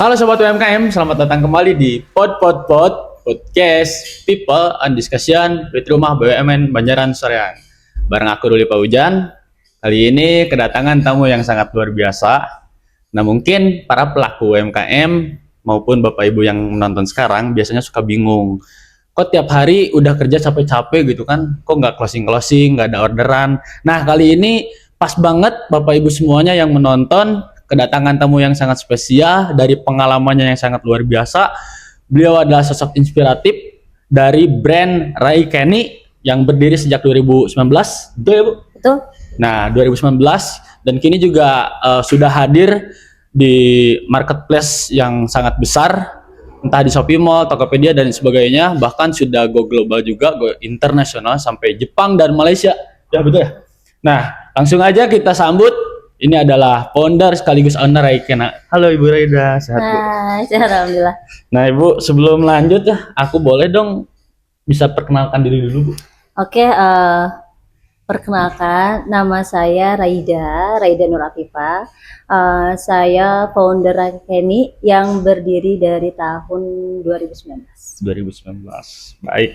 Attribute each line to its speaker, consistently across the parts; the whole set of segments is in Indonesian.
Speaker 1: Halo Sobat UMKM, selamat datang kembali di Podcast People and Discussion with Rumah BUMN Banjaran Soreang. Bareng aku Ruli Paujan. Kali ini kedatangan tamu yang sangat luar biasa. Nah, mungkin para pelaku UMKM maupun Bapak Ibu yang menonton sekarang biasanya suka bingung. Kok tiap hari udah kerja capek-capek gitu kan? Kok nggak closing-closing, nggak ada orderan? Nah, kali ini pas banget Bapak Ibu semuanya yang menonton, kedatangan tamu yang sangat spesial dari pengalamannya yang sangat luar biasa. Beliau adalah sosok inspiratif dari brand Rai Kenny yang berdiri sejak 2019. Betul ya, Bu?
Speaker 2: Betul.
Speaker 1: Nah, 2019 dan kini juga sudah hadir di marketplace yang sangat besar, entah di Shopee Mall, Tokopedia dan sebagainya, bahkan sudah go global juga, go internasional sampai Jepang dan Malaysia. Ya, betul ya? Nah, langsung aja kita sambut. Ini adalah founder sekaligus owner Rai Kenny. Halo Ibu Raida, sehat Bu?
Speaker 2: Sehat alhamdulillah.
Speaker 1: Nah Ibu, sebelum lanjut ya, aku boleh dong bisa perkenalkan diri dulu Bu?
Speaker 2: Oke, perkenalkan nama saya Raida Nur Afifah. Saya founder Rai Kenny yang berdiri dari tahun 2019.
Speaker 1: 2019, baik.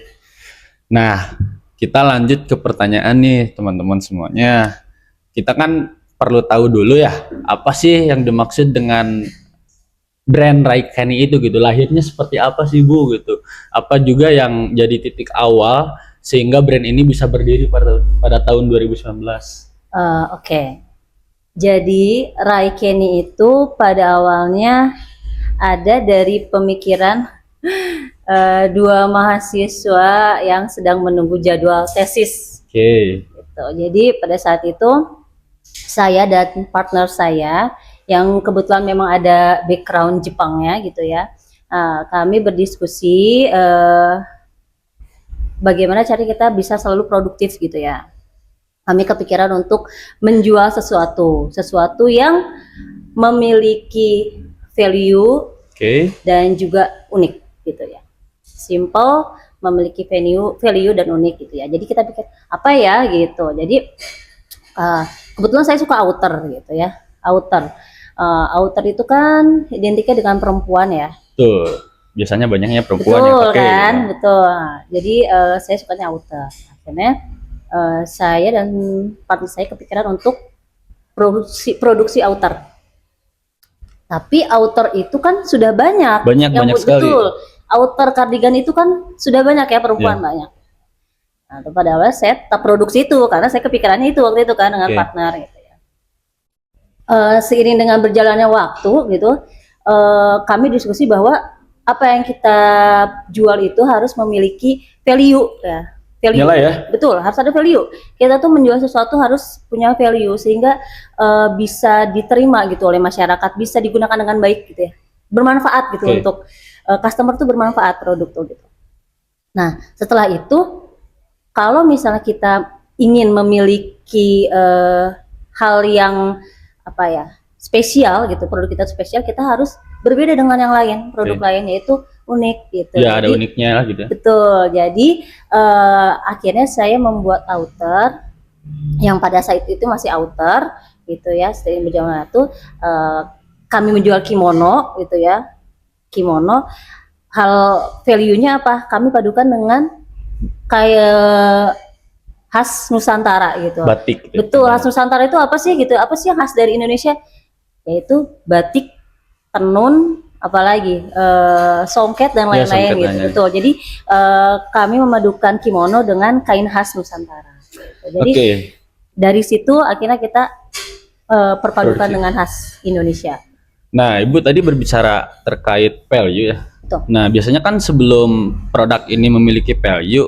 Speaker 1: Nah, kita lanjut ke pertanyaan nih teman-teman semuanya. Kita kan perlu tahu dulu ya, apa sih yang dimaksud dengan brand Rai Kenny itu gitu, lahirnya seperti apa sih Bu gitu, apa juga yang jadi titik awal sehingga brand ini bisa berdiri pada tahun 2019.
Speaker 2: Oke. Jadi Rai Kenny itu pada awalnya ada dari pemikiran dua mahasiswa yang sedang menunggu jadwal tesis.
Speaker 1: Oke.
Speaker 2: Gitu. Jadi pada saat itu saya dan partner saya yang kebetulan memang ada background Jepangnya gitu ya, kami berdiskusi bagaimana cara kita bisa selalu produktif gitu ya. Kami kepikiran untuk menjual sesuatu yang memiliki value dan juga unik gitu ya. Simple, memiliki value dan unik gitu ya. Jadi kita pikir apa ya gitu. Jadi kebetulan saya suka outer gitu ya. Outer itu kan identiknya dengan perempuan ya.
Speaker 1: Tuh, biasanya banyaknya perempuan
Speaker 2: betul,
Speaker 1: yang pakai
Speaker 2: kan?
Speaker 1: ya.
Speaker 2: Betul. Jadi saya sukanya outer. Akhirnya saya dan partner saya kepikiran untuk produksi outer. Tapi outer itu kan sudah banyak.
Speaker 1: Banyak sekali.
Speaker 2: Betul. Outer kardigan itu kan sudah banyak ya, perempuan banyak. Nah, pada awalnya saya tetap produksi itu karena saya kepikirannya itu waktu itu kan dengan partner gitu ya. Seiring dengan berjalannya waktu gitu, kami diskusi bahwa apa yang kita jual itu harus memiliki value ya.
Speaker 1: Nilai ya?
Speaker 2: Betul, harus ada value. Kita tuh menjual sesuatu harus punya value sehingga bisa diterima gitu oleh masyarakat, bisa digunakan dengan baik gitu ya. Bermanfaat gitu untuk customer tuh, bermanfaat produk tuh gitu. Nah, setelah itu kalau misalnya kita ingin memiliki hal yang apa ya, spesial gitu, produk kita spesial, kita harus berbeda dengan yang lain, produk lain, yaitu unik gitu.
Speaker 1: Ya, ada uniknya lah gitu.
Speaker 2: Betul. Jadi akhirnya saya membuat outer yang pada saat itu masih outer gitu ya. Seiring berjalan waktu kami menjual kimono gitu ya. Kimono, hal value-nya apa? Kami padukan dengan kayak khas Nusantara gitu.
Speaker 1: Batik. Gitu.
Speaker 2: Betul, khas Nusantara itu apa sih gitu? Apa sih yang khas dari Indonesia? Yaitu batik, tenun, apalagi songket dan lain-lain gitu. Betul. Jadi kami memadukan kimono dengan kain khas Nusantara. Jadi dari situ akhirnya kita perpadukan dengan khas Indonesia.
Speaker 1: Nah, Ibu tadi berbicara terkait value ya.
Speaker 2: Betul.
Speaker 1: Nah, biasanya kan sebelum produk ini memiliki value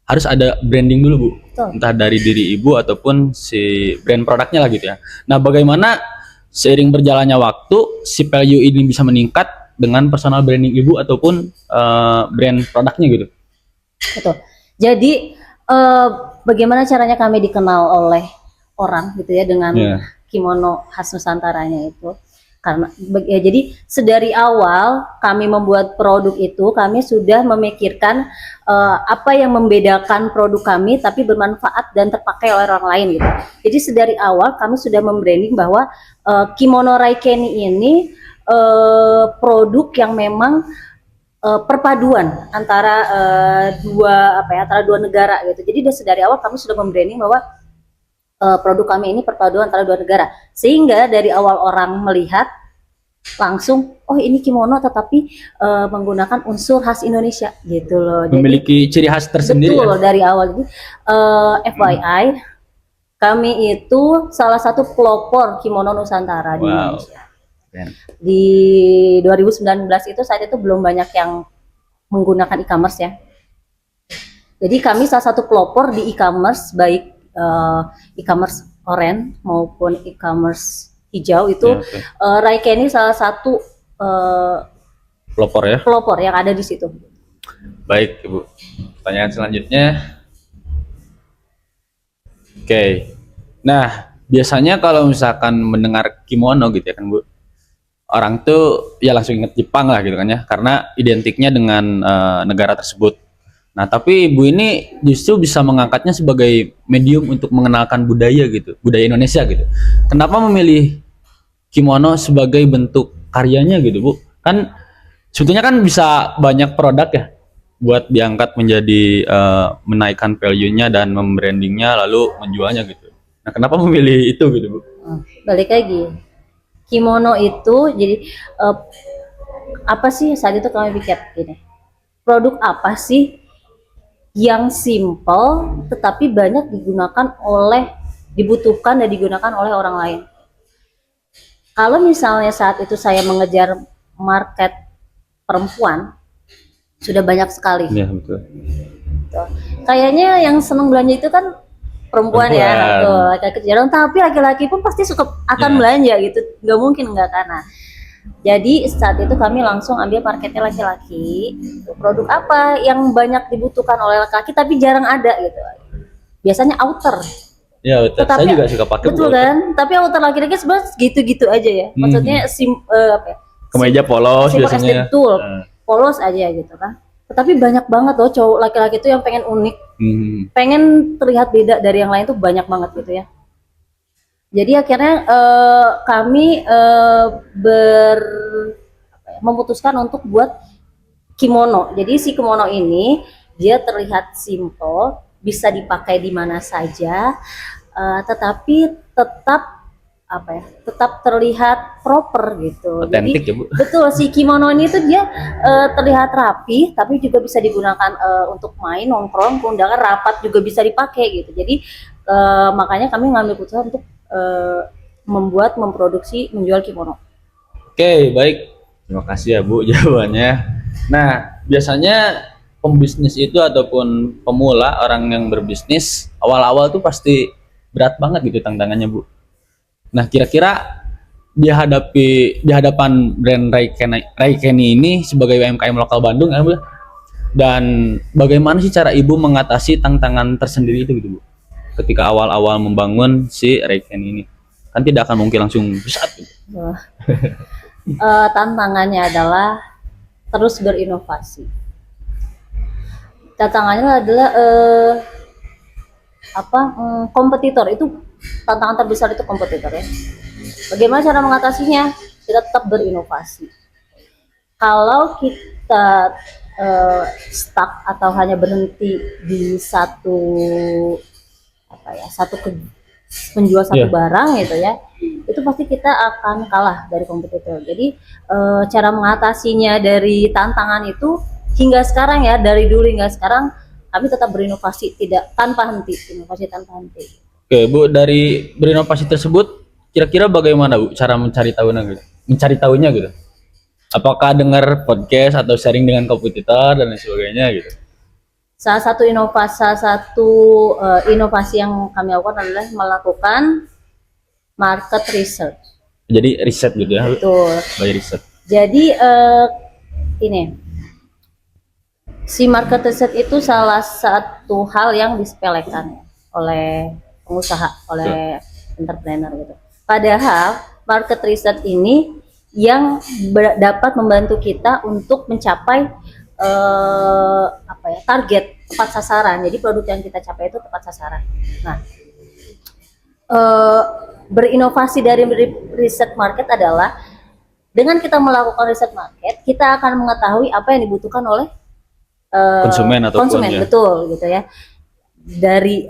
Speaker 1: harus ada branding dulu Bu. Betul. Entah dari diri Ibu ataupun si brand produknya lah gitu ya. Nah, bagaimana seiring berjalannya waktu si value ini bisa meningkat dengan personal branding Ibu ataupun brand produknya gitu?
Speaker 2: Betul. Jadi bagaimana caranya kami dikenal oleh orang gitu ya dengan kimono khas Nusantaranya itu? Karena ya, jadi sedari awal kami membuat produk itu, kami sudah memikirkan apa yang membedakan produk kami tapi bermanfaat dan terpakai oleh orang lain gitu. Jadi sedari awal kami sudah membranding bahwa kimono Rai Kenny ini produk yang memang perpaduan antara antara dua negara gitu. Jadi dari awal kami sudah membranding bahwa produk kami ini perpaduan antara dua negara, sehingga dari awal orang melihat langsung, oh ini kimono tetapi menggunakan unsur khas Indonesia gitu loh. Jadi,
Speaker 1: Memiliki ciri khas tersendiri
Speaker 2: betul
Speaker 1: ya.
Speaker 2: dari awal. Jadi FYI, kami itu salah satu pelopor kimono Nusantara di
Speaker 1: Wow.
Speaker 2: Indonesia.
Speaker 1: Keren.
Speaker 2: Di 2019 itu saat itu belum banyak yang menggunakan e-commerce ya. Jadi kami salah satu pelopor di e-commerce, baik e-commerce oranye maupun e-commerce hijau itu.
Speaker 1: Ya, oke.
Speaker 2: Raike ini salah satu
Speaker 1: Pelopor ya.
Speaker 2: pelopor yang ada di situ.
Speaker 1: Baik, Ibu. Pertanyaan selanjutnya. Oke. Nah, biasanya kalau misalkan mendengar kimono gitu ya kan, Bu. Orang tuh ya langsung inget Jepang lah gitu kan ya, karena identiknya dengan negara tersebut. Nah, tapi Ibu ini justru bisa mengangkatnya sebagai medium untuk mengenalkan budaya gitu, budaya Indonesia gitu. Kenapa memilih kimono sebagai bentuk karyanya gitu, Bu? Kan sebetulnya kan bisa banyak produk ya buat diangkat menjadi menaikkan value-nya dan membrandingnya lalu menjualnya gitu. Nah, kenapa memilih itu gitu, Bu?
Speaker 2: Balik lagi, kimono itu jadi apa sih saat itu kami pikir gini, produk apa sih yang simple tetapi banyak dibutuhkan dan digunakan oleh orang lain. Kalau misalnya saat itu saya mengejar market perempuan, sudah banyak sekali.
Speaker 1: Iya, betul.
Speaker 2: Tuh. Kayaknya yang seneng belanja itu kan perempuan ya,
Speaker 1: Perempuan.
Speaker 2: tuh, laki-laki jarang, tapi laki-laki pun pasti akan
Speaker 1: Ya.
Speaker 2: belanja gitu, nggak mungkin nggak karena. Jadi saat itu kami langsung ambil marketnya laki-laki, produk apa yang banyak dibutuhkan oleh laki-laki tapi jarang ada gitu. Biasanya outer,
Speaker 1: Ya, betul. Saya
Speaker 2: Tetapi-
Speaker 1: juga suka pakai
Speaker 2: betul
Speaker 1: Bu.
Speaker 2: kan? Tapi outer laki-laki sebenarnya gitu-gitu aja ya. Maksudnya apa ya?
Speaker 1: Kemeja polos
Speaker 2: Simple as
Speaker 1: biasanya.
Speaker 2: betul, polos aja gitu kan. Tetapi banyak banget loh cowok laki-laki itu yang pengen unik, pengen terlihat beda dari yang lain tuh banyak banget gitu ya. Jadi akhirnya kami memutuskan untuk buat kimono. Jadi si kimono ini dia terlihat simple, bisa dipakai di mana saja, tetapi tetap tetap terlihat proper gitu.
Speaker 1: Otentik
Speaker 2: Jadi
Speaker 1: ya, Bu.
Speaker 2: betul, si kimono ini tuh dia terlihat rapi, tapi juga bisa digunakan untuk main, nongkrong, undangan, rapat juga bisa dipakai gitu. Jadi makanya kami ngambil keputusan untuk memproduksi, menjual kimono.
Speaker 1: Oke, baik. Terima kasih ya, Bu, jawabannya. Nah, biasanya pembisnis itu ataupun pemula, orang yang berbisnis, awal-awal tuh pasti berat banget gitu tantangannya, Bu. Nah, kira-kira di hadapan brand Raikeni ini sebagai UMKM lokal Bandung ya, Bu. Dan bagaimana sih cara Ibu mengatasi tantangan tersendiri itu gitu, Bu? Ketika awal-awal membangun si Raikeni ini. Kan tidak akan mungkin langsung besar gitu.
Speaker 2: Tantangannya adalah terus berinovasi. Tantangannya adalah kompetitor. Itu tantangan terbesar, itu kompetitor ya. Bagaimana cara mengatasinya? Kita tetap berinovasi. Kalau kita stuck atau hanya berhenti di menjual satu barang gitu ya, itu pasti kita akan kalah dari kompetitor. Jadi cara mengatasinya dari tantangan itu hingga sekarang ya, dari dulu hingga sekarang kami tetap berinovasi, tanpa henti.
Speaker 1: Oke, Bu, dari berinovasi tersebut kira-kira bagaimana, Bu, cara mencari tahunya gitu? Apakah dengar podcast atau sharing dengan kompetitor dan lain sebagainya gitu?
Speaker 2: Salah satu inovasi yang kami lakukan adalah melakukan market research.
Speaker 1: Jadi riset gitu ya.
Speaker 2: Betul.
Speaker 1: By riset.
Speaker 2: Jadi si market research itu salah satu hal yang disepelekan oleh pengusaha, oleh entrepreneur gitu. Padahal market research ini yang dapat membantu kita untuk mencapai target, tepat sasaran. Jadi produk yang kita capai itu tepat sasaran. Nah, berinovasi dari riset market adalah Dengan kita melakukan riset market, kita akan mengetahui apa yang dibutuhkan oleh
Speaker 1: konsumen atau
Speaker 2: konsumen,
Speaker 1: ya.
Speaker 2: betul gitu ya. Dari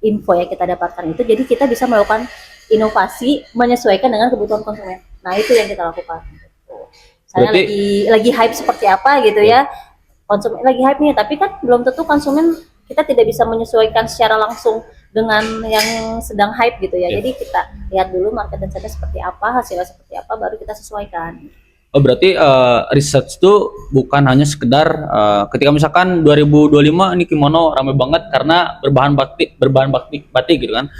Speaker 2: info yang kita dapatkan itu, jadi kita bisa melakukan inovasi menyesuaikan dengan kebutuhan konsumen. Nah itu yang kita lakukan. Saya lagi hype seperti apa gitu ya, konsumen lagi hype nih, tapi kan belum tentu konsumen, kita tidak bisa menyesuaikan secara langsung dengan yang sedang hype gitu ya. Jadi kita lihat dulu market dan seperti apa, hasilnya seperti apa, baru kita sesuaikan.
Speaker 1: Oh berarti research itu bukan hanya sekedar ketika misalkan 2025 ini kimono ramai banget karena berbahan batik gitu kan.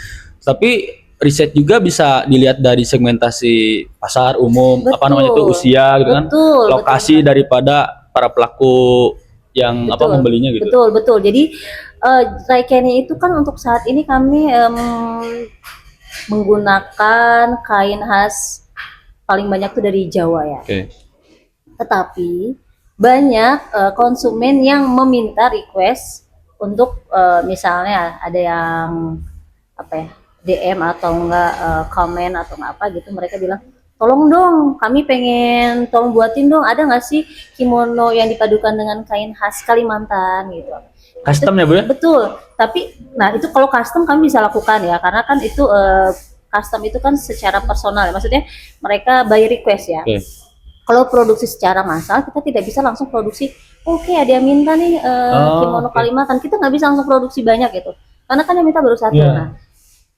Speaker 1: Tapi riset juga bisa dilihat dari segmentasi pasar umum,
Speaker 2: Betul.
Speaker 1: apa namanya itu usia gitu kan,
Speaker 2: Betul,
Speaker 1: lokasi
Speaker 2: betul.
Speaker 1: daripada para pelaku yang apa membelinya gitu.
Speaker 2: Betul. Jadi Raikeni itu kan untuk saat ini kami menggunakan kain khas paling banyak tuh dari Jawa ya. Tetapi banyak konsumen yang meminta request untuk misalnya ada yang apa ya, DM atau enggak komen atau enggak apa gitu, mereka bilang tolong dong, kami pengen tolong buatin dong, ada nggak sih kimono yang dipadukan dengan kain khas Kalimantan gitu.
Speaker 1: Custom ya Bu ya?
Speaker 2: Betul, tapi nah itu kalau custom kami bisa lakukan ya, karena kan itu custom itu kan secara personal ya, maksudnya mereka by request ya. Kalau produksi secara massal kita tidak bisa langsung produksi, oke ada yang minta nih kimono Kalimantan, kita nggak bisa langsung produksi banyak gitu, karena kan yang minta baru satu. Nah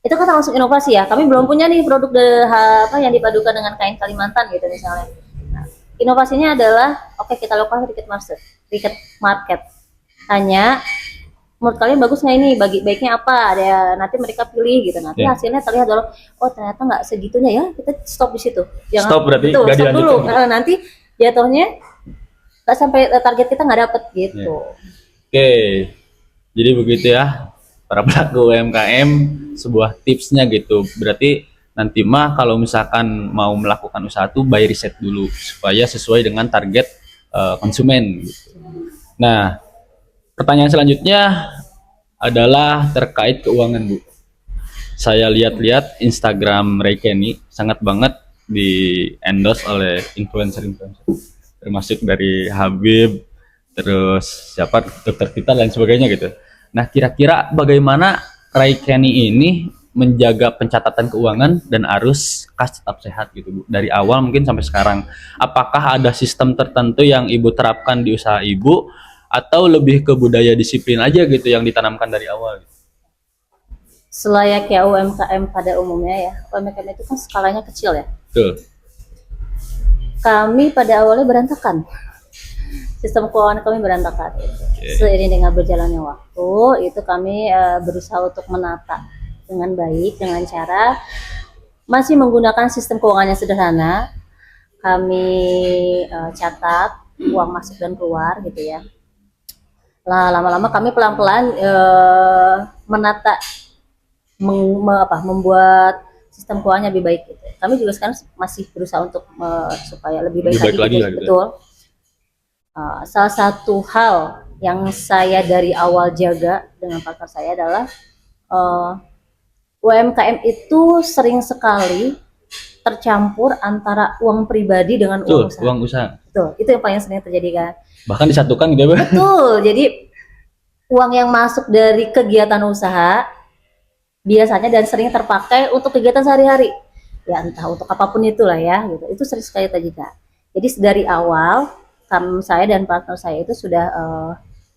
Speaker 2: itu kan langsung inovasi ya, kami belum punya nih produk apa yang dipadukan dengan kain Kalimantan gitu misalnya. Nah, inovasinya adalah oke, kita lakukan riset market, hanya menurut kalian bagus nggak ini, baiknya apa, ada nanti mereka pilih gitu, nanti hasilnya terlihat dulu, oh ternyata nggak segitunya ya, kita stop di situ, jangan
Speaker 1: stop berarti
Speaker 2: betul, stop dulu gitu. Nanti jatuhnya nggak sampai target kita nggak dapet gitu.
Speaker 1: Oke, jadi begitu ya para pelaku UMKM, sebuah tipsnya gitu. Berarti nanti mah kalau misalkan mau melakukan usaha tuh by riset dulu supaya sesuai dengan target konsumen gitu. Nah, pertanyaan selanjutnya adalah terkait keuangan Bu. Saya lihat-lihat Instagram Raikeni sangat banget di endorse oleh influencer-influencer, termasuk dari Habib, terus siapa, dokter kita dan sebagainya gitu. Nah, kira-kira bagaimana Raikeni ini menjaga pencatatan keuangan dan arus kas tetap sehat gitu Bu, dari awal mungkin sampai sekarang? Apakah ada sistem tertentu yang Ibu terapkan di usaha Ibu, atau lebih ke budaya disiplin aja gitu yang ditanamkan dari awal?
Speaker 2: Selayaknya UMKM pada umumnya ya, UMKM itu kan skalanya kecil ya.
Speaker 1: Betul.
Speaker 2: Kami pada awalnya berantakan. Sistem keuangan kami berantakan. Seiring dengan berjalannya waktu, itu kami berusaha untuk menata dengan baik, dengan cara masih menggunakan sistem keuangan yang sederhana. Kami catat uang masuk dan keluar gitu ya. Lah lama-lama kami pelan-pelan menata, membuat sistem keuangannya lebih baik gitu. Kami juga sekarang masih berusaha untuk supaya lebih baik lagi gitu. Betul. Salah satu hal yang saya dari awal jaga dengan partner saya adalah UMKM itu sering sekali tercampur antara uang pribadi dengan uang usaha.
Speaker 1: Uang usaha.
Speaker 2: Betul, itu yang paling sering terjadi kan.
Speaker 1: Bahkan disatukan gitu ya.
Speaker 2: Betul, jadi uang yang masuk dari kegiatan usaha biasanya dan sering terpakai untuk kegiatan sehari-hari. Ya entah untuk apapun itulah ya, gitu. Itu sering sekali terjadi. Jadi dari awal saya dan partner saya itu sudah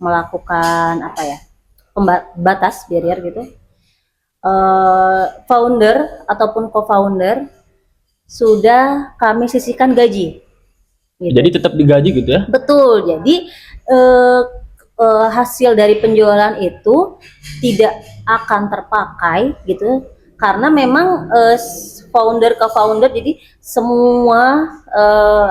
Speaker 2: melakukan apa ya, batas barrier gitu. Founder ataupun co-founder sudah kami sisihkan gaji. Gitu.
Speaker 1: Jadi tetap digaji gitu ya?
Speaker 2: Betul. Jadi hasil dari penjualan itu tidak akan terpakai gitu, karena memang founder ke founder, jadi semua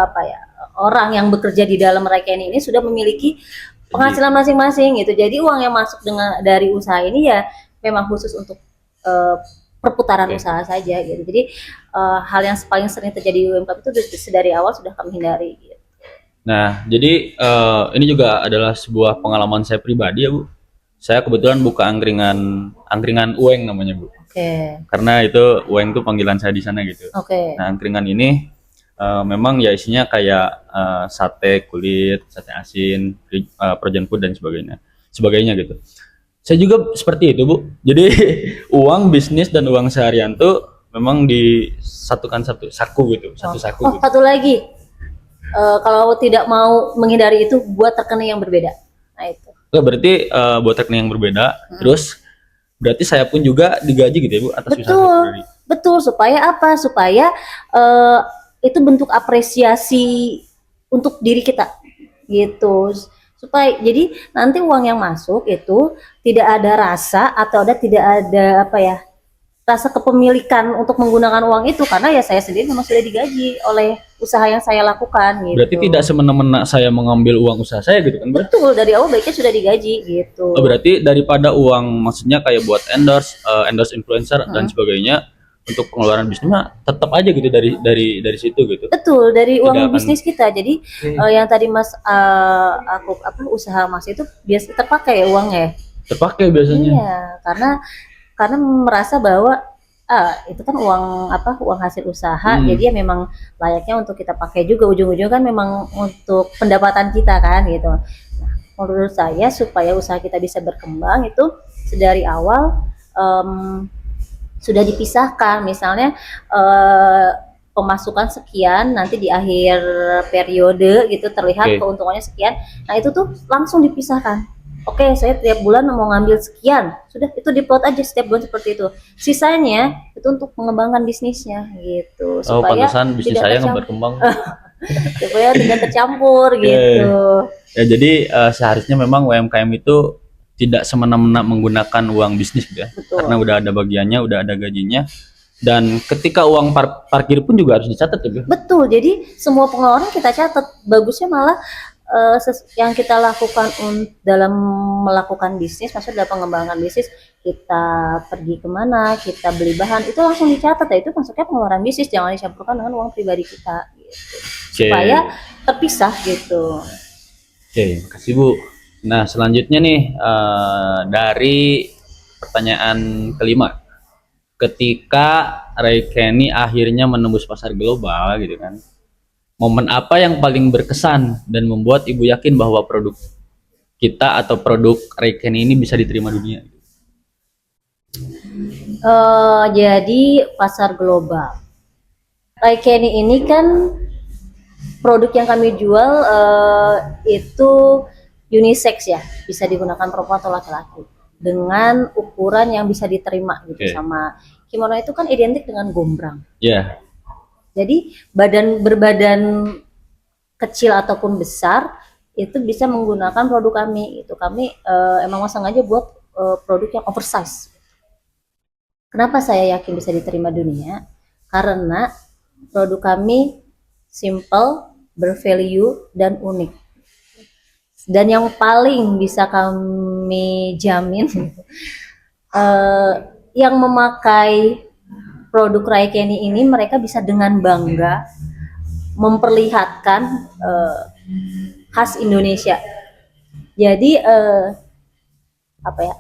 Speaker 2: apa ya, orang yang bekerja di dalam Raikeni ini sudah memiliki penghasilan masing-masing gitu. Jadi uang yang masuk dari usaha ini ya memang khusus untuk perputaran usaha saja gitu. Jadi hal yang paling sering terjadi di UMKM itu dari awal sudah kami hindari gitu.
Speaker 1: Nah, jadi ini juga adalah sebuah pengalaman saya pribadi ya Bu. Saya kebetulan buka angkringan Ueng namanya Bu.
Speaker 2: Oke.
Speaker 1: Karena itu Ueng tuh panggilan saya di sana gitu.
Speaker 2: Oke.
Speaker 1: Nah, angkringan ini memang ya isinya kayak sate kulit, sate asin, frozen food dan sebagainya gitu. Saya juga seperti itu, Bu. Jadi uang bisnis dan uang seharian tuh memang disatukan satu saku gitu, satu saku
Speaker 2: Oh,
Speaker 1: gitu.
Speaker 2: satu lagi, kalau tidak mau menghindari itu, buat rekening yang berbeda. Nah itu.
Speaker 1: Oke, berarti buat rekening yang berbeda, terus berarti saya pun juga digaji gitu ya, Bu, atas usaha saya
Speaker 2: Betul,
Speaker 1: pribadi.
Speaker 2: betul. Supaya apa? Supaya eh, itu bentuk apresiasi untuk diri kita, gitu. Supaya jadi nanti uang yang masuk itu tidak ada rasa atau tidak ada apa ya, rasa kepemilikan untuk menggunakan uang itu, karena ya saya sendiri memang sudah digaji oleh usaha yang saya lakukan,
Speaker 1: Berarti
Speaker 2: gitu.
Speaker 1: tidak semena-mena saya mengambil uang usaha saya gitu kan, Bu?
Speaker 2: Betul, dari awal baiknya sudah digaji, gitu.
Speaker 1: Oh, berarti daripada uang maksudnya kayak buat endorse influencer dan sebagainya untuk pengeluaran bisnis mah tetap aja gitu dari situ gitu.
Speaker 2: Betul, dari
Speaker 1: Tidak
Speaker 2: uang
Speaker 1: akan
Speaker 2: bisnis kita. Jadi yang tadi Mas, aku apa, usaha Mas itu biasa terpakai ya uangnya.
Speaker 1: terpakai biasanya.
Speaker 2: Iya, karena merasa bahwa itu kan uang apa, uang hasil usaha, jadi ya memang layaknya untuk kita pakai juga, ujung-ujungnya kan memang untuk pendapatan kita kan, gitu. Nah, menurut saya supaya usaha kita bisa berkembang itu sedari awal sudah dipisahkan, misalnya pemasukan sekian, nanti di akhir periode gitu terlihat keuntungannya sekian. Nah itu tuh langsung dipisahkan. Oke, saya tiap bulan mau ngambil sekian, sudah itu diplot aja setiap bulan seperti itu. Sisanya itu untuk mengembangkan bisnisnya gitu,
Speaker 1: Oh,
Speaker 2: supaya
Speaker 1: pantesan bisnis
Speaker 2: tidak
Speaker 1: saya nggak
Speaker 2: tercampur,
Speaker 1: berkembang.
Speaker 2: supaya tidak tercampur gitu.
Speaker 1: Ya jadi seharusnya memang UMKM itu tidak semena-mena menggunakan uang bisnis gitu ya.
Speaker 2: Betul.
Speaker 1: Karena udah ada bagiannya, udah ada gajinya. Dan ketika uang parkir pun juga harus dicatat ya, Bu.
Speaker 2: Betul, jadi semua pengeluaran kita catat. Bagusnya malah yang kita lakukan dalam melakukan bisnis, maksudnya dalam pengembangan bisnis, kita pergi kemana, kita beli bahan, itu langsung dicatat ya, itu masuknya pengeluaran bisnis, jangan dicampurkan dengan uang pribadi kita gitu. Supaya terpisah gitu.
Speaker 1: Oke, makasih Bu. Nah selanjutnya nih dari pertanyaan kelima, ketika Ray Kenny akhirnya menembus pasar global gitu kan, momen apa yang paling berkesan dan membuat ibu yakin bahwa produk kita atau produk Ray Kenny ini bisa diterima dunia?
Speaker 2: Jadi pasar global, Ray Kenny ini kan produk yang kami jual itu unisex ya, bisa digunakan perempuan atau laki-laki dengan ukuran yang bisa diterima gitu. Sama kimono itu kan identik dengan gombrang. Jadi berbadan kecil ataupun besar itu bisa menggunakan produk kami. Itu kami emang sengaja buat produk yang oversize. Kenapa saya yakin bisa diterima dunia? Karena produk kami simple, bervalue, dan unik. Dan yang paling bisa kami jamin, yang memakai produk Ray Kenny ini mereka bisa dengan bangga memperlihatkan khas Indonesia. Jadi apa ya?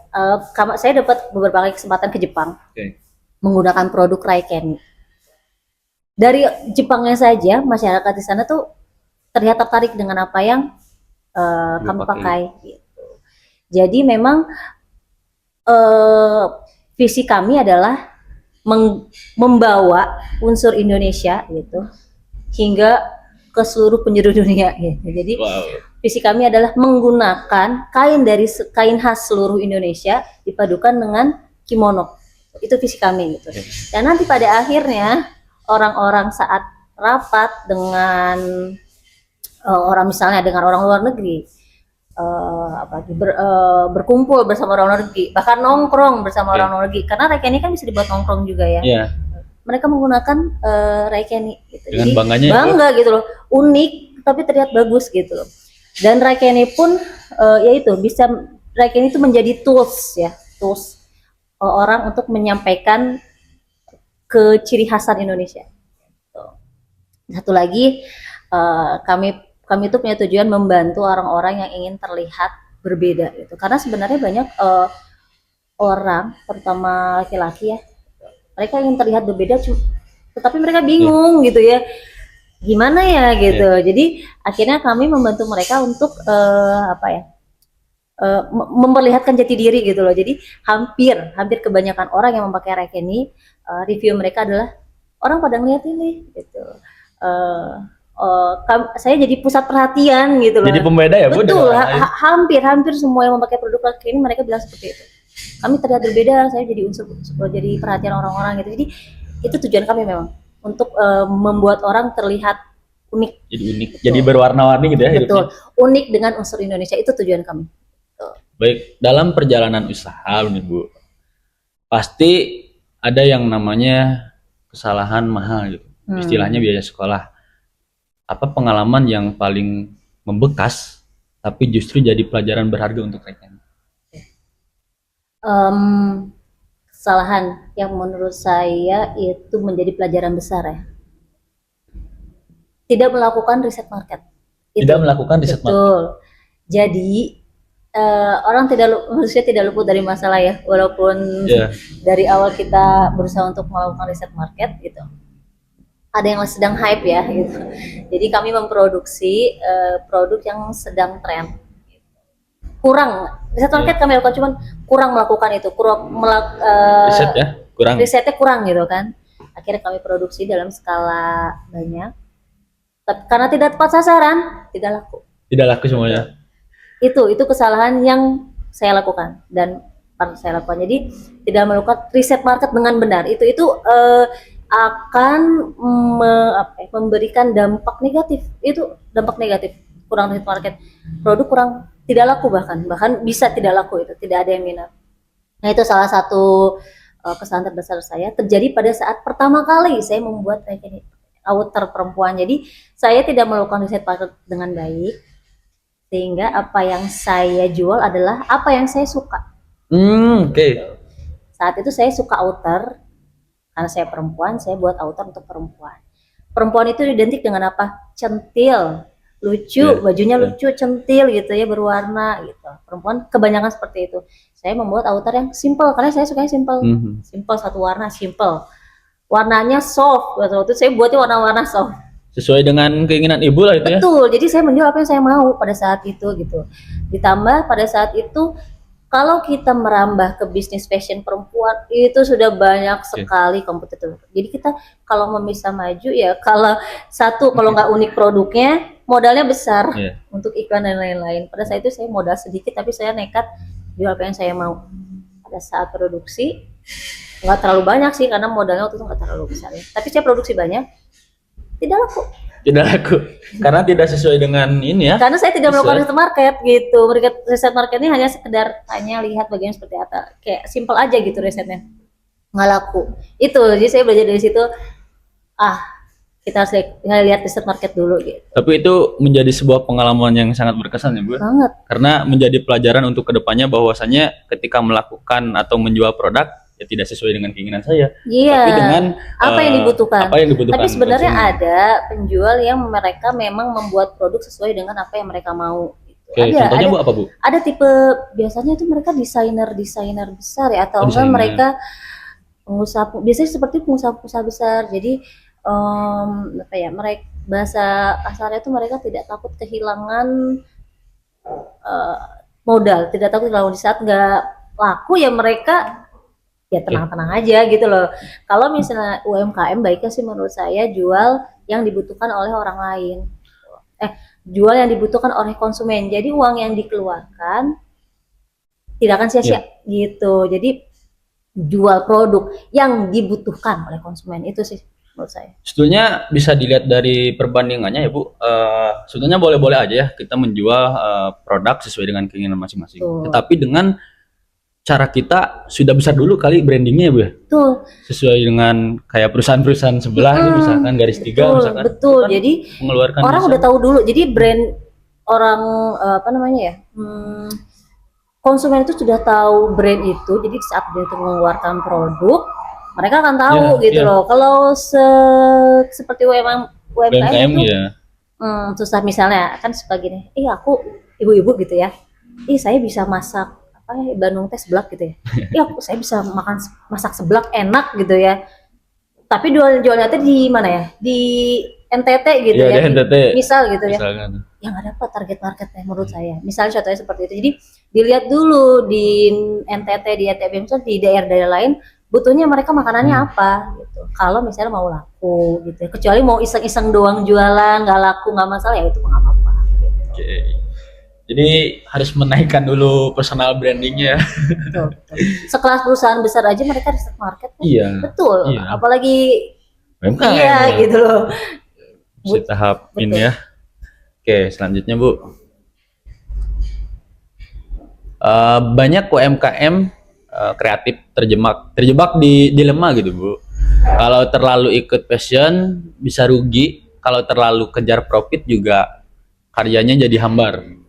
Speaker 2: Saya dapat beberapa kali kesempatan ke Jepang menggunakan produk Ray Kenny. Dari Jepangnya saja masyarakat di sana tuh terlihat tertarik dengan apa yang kami pakai. Gitu. Jadi memang visi kami adalah membawa unsur Indonesia gitu hingga ke seluruh penjuru dunia gitu. Jadi visi kami adalah menggunakan kain khas seluruh Indonesia dipadukan dengan kimono. Itu visi kami gitu. Dan nanti pada akhirnya orang-orang saat rapat dengan misalnya dengan orang luar negeri, berkumpul bersama orang luar negeri, bahkan nongkrong bersama orang luar negeri, karena Ray Kenny kan bisa dibuat nongkrong juga ya. Mereka menggunakan Ray Kenny gitu.
Speaker 1: Dengan
Speaker 2: jadi
Speaker 1: bangganya
Speaker 2: bangga itu, gitu loh, unik tapi terlihat bagus gitu loh. Dan Ray Kenny pun yaitu bisa, Ray Kenny itu menjadi tools orang untuk menyampaikan ke ciri khasan Indonesia. Satu lagi, kami itu punya tujuan membantu orang-orang yang ingin terlihat berbeda gitu. Karena sebenarnya banyak orang, terutama laki-laki ya, mereka ingin terlihat berbeda, tetapi mereka bingung gitu ya. gimana ya gitu. Jadi akhirnya kami membantu mereka untuk apa ya, memperlihatkan jati diri gitu loh. Jadi hampir kebanyakan orang yang memakai rek ini, review mereka adalah orang pada ngeliat ini gitu. Saya jadi pusat perhatian gitu loh.
Speaker 1: Jadi pembeda ya Bu?
Speaker 2: Betul, hampir semua yang memakai produk rek ini mereka bilang seperti itu. Kami terlihat berbeda, saya jadi jadi perhatian orang-orang gitu. Jadi itu tujuan kami memang untuk membuat orang terlihat unik.
Speaker 1: Jadi unik, jadi berwarna-warni gitu ya.
Speaker 2: Betul,
Speaker 1: hidupnya.
Speaker 2: unik dengan unsur Indonesia, itu tujuan kami.
Speaker 1: Baik, dalam perjalanan usaha nih Bu, pasti ada yang namanya kesalahan mahal gitu. Istilahnya biaya sekolah. Apa pengalaman yang paling membekas tapi justru jadi pelajaran berharga untuk rekan?
Speaker 2: Kesalahan yang menurut saya itu menjadi pelajaran besar ya. Tidak melakukan riset market.
Speaker 1: Tidak melakukan riset market.
Speaker 2: Betul. Jadi manusia tidak luput dari masalah ya, walaupun dari awal kita berusaha untuk melakukan riset market gitu. Ada yang sedang hype ya gitu. Jadi kami memproduksi produk yang sedang tren. Kurang riset market kami lakukan, cuman kurang melakukan itu,
Speaker 1: riset ya, kurang.
Speaker 2: Risetnya kurang gitu kan. Akhirnya kami produksi dalam skala banyak. Karena tidak tepat sasaran, tidak laku.
Speaker 1: Tidak laku semuanya.
Speaker 2: Itu kesalahan yang saya lakukan dan saya lakukan. Jadi tidak melakukan riset market dengan benar. Itu akan memberikan dampak negatif. Itu dampak negatif. Kurang riset market, produk kurang, tidak laku, bahkan bisa tidak laku, itu tidak ada yang minat. Nah, itu salah satu kesalahan terbesar saya terjadi pada saat pertama kali saya membuat rekening outer perempuan. Jadi saya tidak melakukan riset market dengan baik, sehingga apa yang saya jual adalah apa yang saya suka.
Speaker 1: Oke.
Speaker 2: Saat itu saya suka outer, karena saya perempuan, saya buat outer untuk perempuan. Perempuan itu identik dengan apa? Centil, lucu, bajunya lucu, centil gitu ya, berwarna gitu. Perempuan kebanyakan seperti itu. Saya membuat outer yang simple, karena saya suka yang simple. Simple, satu warna, simple. Warnanya soft, waktu itu saya buatnya warna-warna soft.
Speaker 1: Sesuai dengan keinginan ibu lah itu.
Speaker 2: Betul, jadi saya menjual apa yang saya mau pada saat itu gitu. Ditambah pada saat itu, kalau kita merambah ke bisnis fashion perempuan, itu sudah banyak sekali kompetitor. Jadi kita kalau mau bisa maju ya, kalau nggak unik produknya, modalnya besar untuk iklan dan lain-lain. Pada saat itu saya modal sedikit, tapi saya nekat jual apa yang saya mau. Pada saat produksi, nggak terlalu banyak sih, karena modalnya waktu itu nggak terlalu besar ya. Tapi saya produksi banyak, tidak laku
Speaker 1: karena tidak sesuai dengan ini ya,
Speaker 2: karena saya tidak melakukan riset market gitu. Riset market ini hanya sekedar lihat bagian seperti apa, kayak simple aja gitu risetnya, nggak laku itu. Jadi saya belajar dari situ, kita harus lihat riset market dulu gitu.
Speaker 1: Tapi itu menjadi sebuah pengalaman yang sangat berkesan ya Bu,
Speaker 2: banget,
Speaker 1: karena menjadi pelajaran untuk kedepannya bahwasanya ketika melakukan atau menjual produk ya tidak sesuai dengan keinginan saya, tapi dengan
Speaker 2: apa yang dibutuhkan. Tapi sebenarnya
Speaker 1: konsumen.
Speaker 2: ada penjual yang mereka memang membuat produk sesuai dengan apa yang mereka mau.
Speaker 1: Contohnya Bu apa Bu?
Speaker 2: Ada tipe, biasanya itu mereka desainer besar ya, atau enggak mereka pengusaha, biasanya seperti pengusaha besar. Jadi mereka bahasa kasarnya itu mereka tidak takut kehilangan modal, tidak takut kalau di saat nggak laku ya mereka ya tenang-tenang aja gitu loh. Kalau misalnya UMKM, baiknya sih menurut saya jual yang dibutuhkan oleh orang lain, jual yang dibutuhkan oleh konsumen. Jadi uang yang dikeluarkan tidak akan sia-sia gitu. Jadi jual produk yang dibutuhkan oleh konsumen, itu sih menurut saya.
Speaker 1: Sebetulnya bisa dilihat dari perbandingannya ya Bu. Sebetulnya boleh-boleh aja ya kita menjual produk sesuai dengan keinginan masing-masing. Tetapi dengan cara kita sudah besar dulu kali brandingnya ya Bu ya.
Speaker 2: Betul.
Speaker 1: Sesuai dengan kayak perusahaan-perusahaan sebelah nih, misalkan Garis Tiga misalkan.
Speaker 2: Betul. Kan jadi
Speaker 1: mengeluarkan
Speaker 2: orang udah tahu dulu. Jadi brand orang konsumen itu sudah tahu brand itu. Jadi saat dia itu mengeluarkan produk, mereka akan tahu gitu loh. Kalau seperti UMKM itu susah. Misalnya kan suka gini, aku ibu-ibu gitu ya, saya bisa masak Bandung teh seblak gitu ya. Saya bisa masak seblak enak gitu ya. Tapi jualnya tuh di mana ya? Di NTT gitu
Speaker 1: Iya,
Speaker 2: ya,
Speaker 1: di NTT.
Speaker 2: misal gitu ya,
Speaker 1: Misalkan.
Speaker 2: yang ada apa target marketnya menurut saya. Misalnya contohnya seperti itu. Jadi dilihat dulu di NTT, di NTB, misalnya di daerah-daerah lain butuhnya mereka makanannya apa gitu. Kalau misalnya mau laku gitu ya. Kecuali mau iseng-iseng doang jualan, nggak laku nggak masalah ya itu nggak apa-apa. Gitu.
Speaker 1: Oke. Jadi harus menaikkan dulu personal brandingnya ya.
Speaker 2: Betul, betul. Sekelas perusahaan besar aja mereka riset market kan.
Speaker 1: Iya.
Speaker 2: Betul.
Speaker 1: Iya.
Speaker 2: Apalagi
Speaker 1: UMKM.
Speaker 2: iya
Speaker 1: Ya.
Speaker 2: gitu loh.
Speaker 1: Si tahap
Speaker 2: Betul.
Speaker 1: ini ya. Oke, selanjutnya Bu. Banyak UMKM kreatif terjebak di dilema gitu Bu. Kalau terlalu ikut passion bisa rugi, kalau terlalu kejar profit juga karyanya jadi hambar.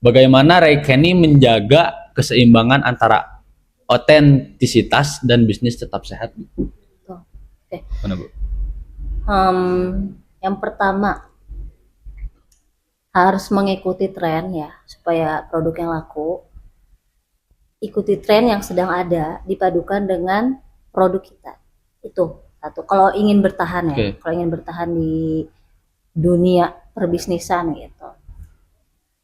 Speaker 1: Bagaimana Ray Kenny menjaga keseimbangan antara otentisitas dan bisnis tetap sehat?
Speaker 2: Betul. Oke.
Speaker 1: Mana Bu?
Speaker 2: Yang pertama harus mengikuti tren ya supaya produk yang laku. Ikuti tren yang sedang ada dipadukan dengan produk kita. Itu satu. Kalau ingin bertahan ya,
Speaker 1: Oke.
Speaker 2: kalau ingin bertahan di dunia perbisnisan gitu.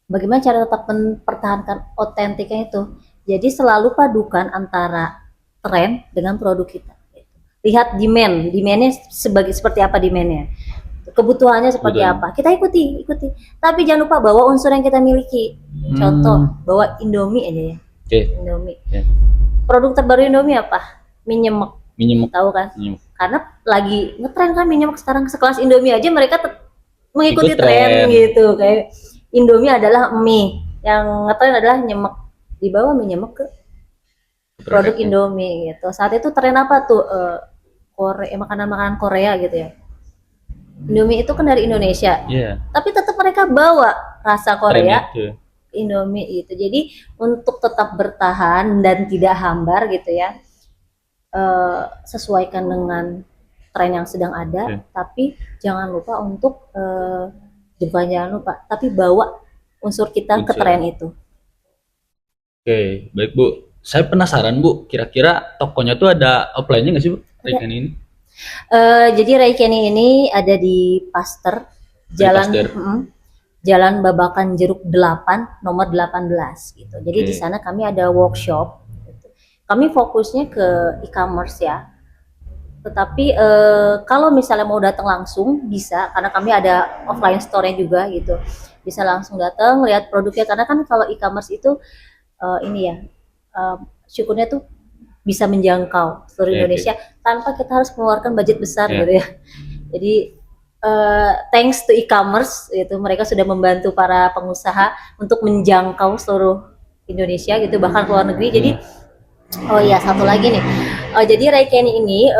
Speaker 2: Bagaimana cara tetap mempertahankan otentiknya itu? Jadi selalu padukan antara tren dengan produk kita. Gitu. Lihat demandnya seperti apa demandnya, kebutuhannya seperti
Speaker 1: Betul.
Speaker 2: apa. Kita ikuti. Tapi jangan lupa bawa unsur yang kita miliki. Contoh, bawa Indomie aja ya.
Speaker 1: Oke.
Speaker 2: Indomie.
Speaker 1: Ya.
Speaker 2: Produk terbaru Indomie apa? Mie nyemek.
Speaker 1: Mie nyemek.
Speaker 2: Tahu kan?
Speaker 1: Nyemek.
Speaker 2: Karena lagi ngetren kan mie nyemek sekarang, sekelas Indomie aja mereka mengikuti
Speaker 1: Ikut
Speaker 2: tren
Speaker 1: tren.
Speaker 2: gitu. Kayak Indomie adalah mie, yang ngetren adalah nyemek. Dibawa mie nyemek ke produk Indomie gitu. Saat itu tren apa tuh? Makanan-makanan Korea gitu ya. Indomie itu kan dari Indonesia.
Speaker 1: Iya.
Speaker 2: Tapi tetap mereka bawa rasa Korea.
Speaker 1: Tren itu.
Speaker 2: Indomie itu. Jadi untuk tetap bertahan dan tidak hambar gitu ya, sesuaikan dengan tren yang sedang ada, tapi jangan lupa untuk tapi bawa unsur kita ke tren itu.
Speaker 1: Oke, baik Bu. Saya penasaran Bu, kira-kira tokonya tuh ada offline-nya nggak sih Bu? Ray Kenny ini?
Speaker 2: Jadi Ray Kenny ini ada di Pasteur, Jalan Babakan Jeruk 8, nomor 18 gitu. Jadi di sana kami ada workshop. Gitu. Kami fokusnya ke e-commerce ya. Tetapi kalau misalnya mau datang langsung bisa, karena kami ada offline store-nya juga gitu. Bisa langsung datang lihat produknya, karena kan kalau e-commerce itu syukurnya tuh bisa menjangkau seluruh Indonesia tanpa kita harus mengeluarkan budget besar gitu ya. Jadi thanks to e-commerce itu mereka sudah membantu para pengusaha untuk menjangkau seluruh Indonesia gitu, bahkan ke luar negeri. Jadi oh iya, satu lagi nih. Jadi Ray Kenny ini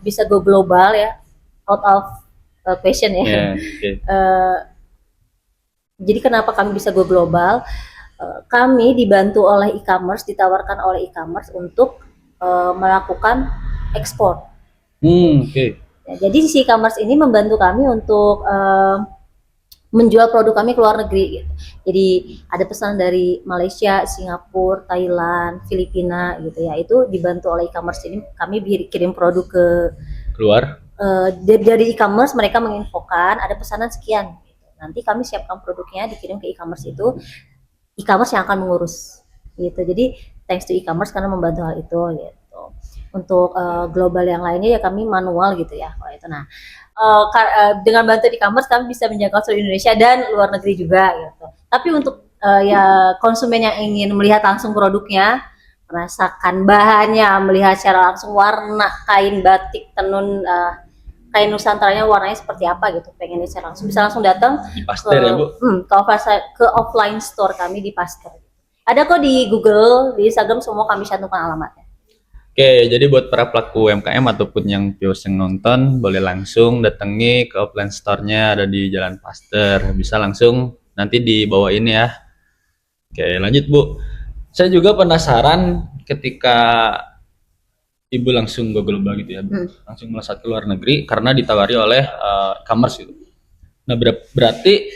Speaker 2: bisa go global ya, out of question ya. Jadi kenapa kami bisa go global? Kami dibantu oleh e-commerce, ditawarkan oleh e-commerce untuk melakukan ekspor. Ya, jadi si e-commerce ini membantu kami untuk menjual produk kami ke luar negeri gitu. Jadi ada pesanan dari Malaysia, Singapura, Thailand, Filipina gitu ya. Itu dibantu oleh e-commerce ini, kami kirim produk ke
Speaker 1: keluar.
Speaker 2: Dari e-commerce mereka menginfokan ada pesanan sekian. Gitu. Nanti kami siapkan produknya, dikirim ke e-commerce itu, e-commerce yang akan mengurus gitu. Jadi thanks to e-commerce karena membantu hal itu gitu. Untuk global yang lainnya ya kami manual gitu ya kalau itu. Nah dengan bantu e-commerce kami bisa menjangkau seluruh Indonesia dan luar negeri juga gitu. Tapi untuk ya konsumen yang ingin melihat langsung produknya, merasakan bahannya, melihat secara langsung warna kain batik tenun kain nusantaranya warnanya seperti apa gitu, pengen secara langsung bisa langsung datang
Speaker 1: di Pasteur ya Bu?
Speaker 2: Ke offline store kami di Pasteur. Ada kok di Google, di Instagram semua kami cantumkan alamatnya.
Speaker 1: Oke, jadi buat para pelaku UMKM ataupun yang viewers yang nonton, boleh langsung datangi ke offline store-nya, ada di Jalan Pasteur. Bisa langsung nanti dibawain ya. Oke, lanjut Bu. Saya juga penasaran ketika Ibu langsung go global gitu ya, langsung melesat ke luar negeri karena ditawari oleh e-commerce gitu. Nah, berarti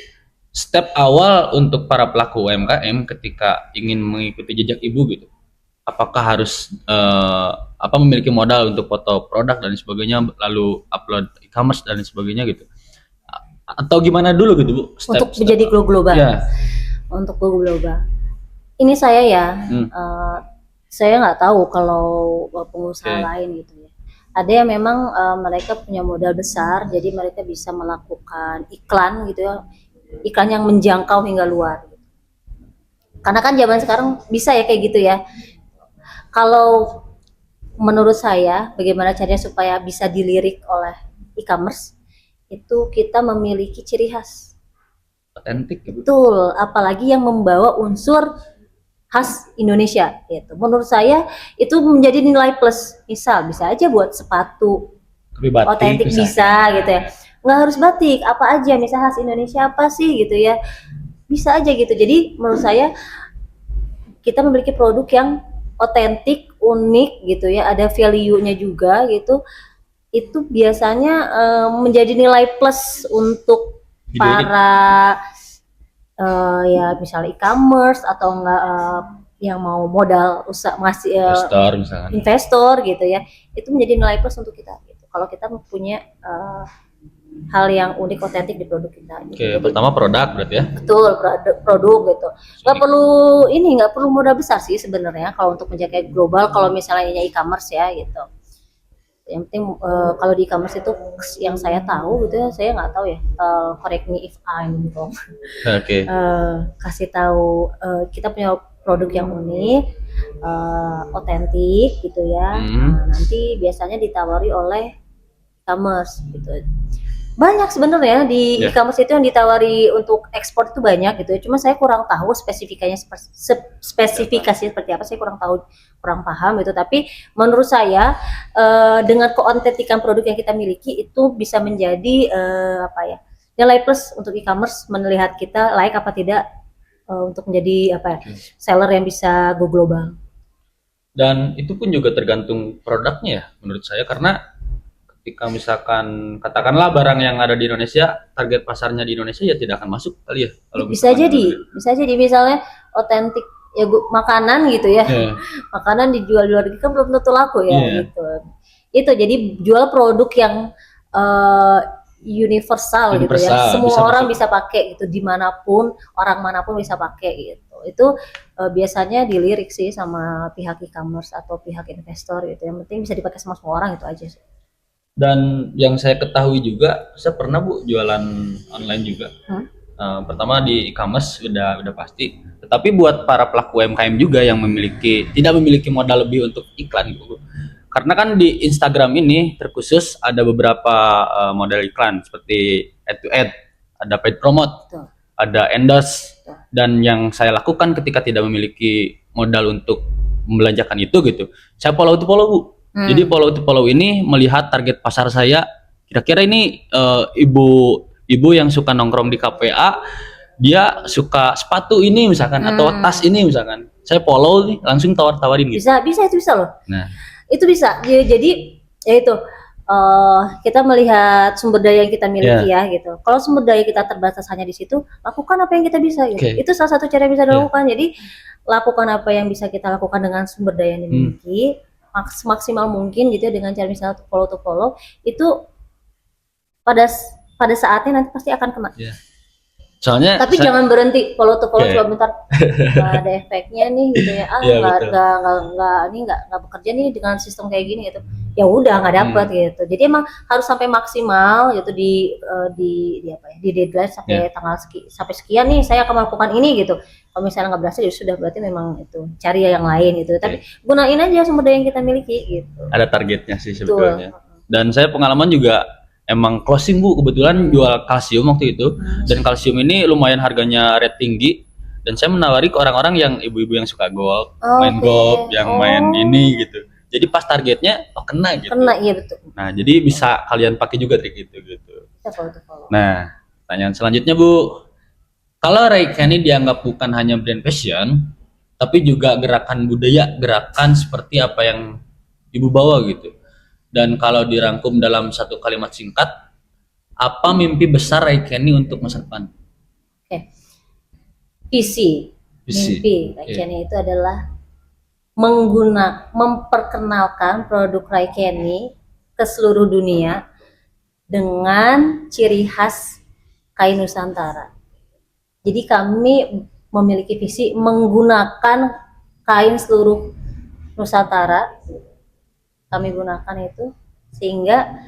Speaker 1: step awal untuk para pelaku UMKM ketika ingin mengikuti jejak Ibu gitu, apakah harus memiliki modal untuk foto produk dan sebagainya, lalu upload e-commerce dan sebagainya gitu, Atau gimana dulu gitu Bu?
Speaker 2: untuk menjadi go global.
Speaker 1: Ya.
Speaker 2: Untuk go global. Ini saya ya, saya nggak tahu kalau pengusaha lain gitu ya. Ada yang memang mereka punya modal besar, jadi mereka bisa melakukan iklan gitu ya, iklan yang menjangkau hingga luar. Karena kan zaman sekarang bisa ya kayak gitu ya. Kalau menurut saya, bagaimana caranya supaya bisa dilirik oleh e-commerce, itu kita memiliki ciri khas.
Speaker 1: Otentik gitu.
Speaker 2: Betul, apalagi yang membawa unsur khas Indonesia gitu. Menurut saya itu menjadi nilai plus. Misal bisa aja buat sepatu
Speaker 1: Tapi batik
Speaker 2: otentik bisa gitu ya. Nggak harus batik, apa aja misal khas Indonesia apa sih gitu ya. Bisa aja gitu. Jadi menurut saya kita memiliki produk yang otentik, unik gitu ya, ada value-nya juga gitu. Itu biasanya menjadi nilai plus untuk para ya misalnya e-commerce atau enggak yang mau modal usaha masih
Speaker 1: investor misalkan.
Speaker 2: Investor gitu ya, itu menjadi nilai plus untuk kita gitu. Kalau kita mempunyai hal yang unik otentik di produk kita. Gitu.
Speaker 1: Oke, pertama produk berarti ya.
Speaker 2: Betul, produk gitu. Nggak perlu modal besar sih sebenarnya kalau untuk menjaga global. Kalau misalnya e-commerce ya gitu. Yang penting kalau di e-commerce itu yang saya tahu gitu ya, saya nggak tahu ya. Correct me if I'm wrong.
Speaker 1: Oke.
Speaker 2: Kasih tahu kita punya produk yang unik, otentik gitu ya. Nanti biasanya ditawari oleh e-commerce gitu. Banyak sebenarnya di e-commerce itu yang ditawari untuk ekspor itu banyak gitu ya. Cuma saya kurang tahu spesifikasinya seperti apa, saya kurang paham gitu. Tapi menurut saya dengan keotentikan produk yang kita miliki itu bisa menjadi nilai plus untuk e-commerce, melihat kita layak apa tidak untuk menjadi seller yang bisa go global.
Speaker 1: Dan itu pun juga tergantung produknya ya menurut saya, karena ketika misalkan katakanlah barang yang ada di Indonesia, target pasarnya di Indonesia ya tidak akan masuk kali ya. Kalau
Speaker 2: bisa jadi misalnya otentik ya makanan gitu ya. Makanan dijual di luar negeri kan belum tentu laku ya gitu. Itu jadi jual produk yang universal gitu ya. Semua orang bisa pakai gitu, dimanapun, orang manapun bisa pakai gitu. Itu biasanya dilirik sih sama pihak e-commerce atau pihak investor gitu. Yang penting bisa dipakai sama semua orang, itu aja sih.
Speaker 1: Dan yang saya ketahui juga, saya pernah Bu jualan online juga. Pertama di e-commerce udah pasti. Tetapi buat para pelaku UMKM juga yang tidak memiliki modal lebih untuk iklan gitu. Karena kan di Instagram ini terkhusus ada beberapa model iklan seperti ad to ad, ada paid promote, ada endorse. Dan yang saya lakukan ketika tidak memiliki modal untuk membelanjakan itu gitu, saya follow to follow Bu. Jadi follow to follow ini melihat target pasar saya, kira-kira ini ibu yang suka nongkrong di KPA, dia suka sepatu ini misalkan atau tas ini misalkan, saya follow nih, langsung tawarin gitu.
Speaker 2: Bisa itu bisa loh.
Speaker 1: Nah
Speaker 2: itu bisa. Jadi ya itu kita melihat sumber daya yang kita miliki ya gitu. Kalau sumber daya kita terbatas hanya di situ, lakukan apa yang kita bisa gitu. Itu salah satu cara yang bisa dilakukan. Jadi lakukan apa yang bisa kita lakukan dengan sumber daya yang dimiliki. Maksimal mungkin gitu ya, dengan cara misalnya follow to follow itu pada saatnya nanti pasti akan kena.
Speaker 1: Soalnya
Speaker 2: tapi jangan berhenti follow to follow sebentar, ada efeknya nih gitu ya. Nggak bekerja nih dengan sistem kayak gini gitu. Ya udah nggak dapet gitu. Jadi emang harus sampai maksimal gitu di deadline sampai tanggal sampai sekian nih saya akan melakukan ini gitu. Kalau misalnya nggak berhasil ya sudah, berarti memang itu cari yang lain gitu. Tapi gunain aja sumber daya yang kita miliki gitu.
Speaker 1: Ada targetnya sih sebetulnya. Dan saya pengalaman juga emang closing Bu, kebetulan jual kalsium waktu itu. Dan kalsium ini lumayan harganya rate tinggi. Dan saya menawari ke orang-orang yang ibu-ibu yang suka golf, main golf, yang main ini gitu. Jadi pas targetnya kena gitu.
Speaker 2: Kena, iya betul.
Speaker 1: Nah jadi bisa kalian pakai juga trik itu gitu. Nah pertanyaan selanjutnya Bu, kalau Raikeni dianggap bukan hanya brand fashion, tapi juga gerakan budaya, gerakan seperti apa yang Ibu bawa gitu. Dan kalau dirangkum dalam satu kalimat singkat, apa mimpi besar Raikeni untuk masa depan?
Speaker 2: Visi. Mimpi Raikeni itu adalah memperkenalkan produk Raikeni ke seluruh dunia dengan ciri khas kain Nusantara. Jadi kami memiliki visi menggunakan kain seluruh Nusantara, kami gunakan itu sehingga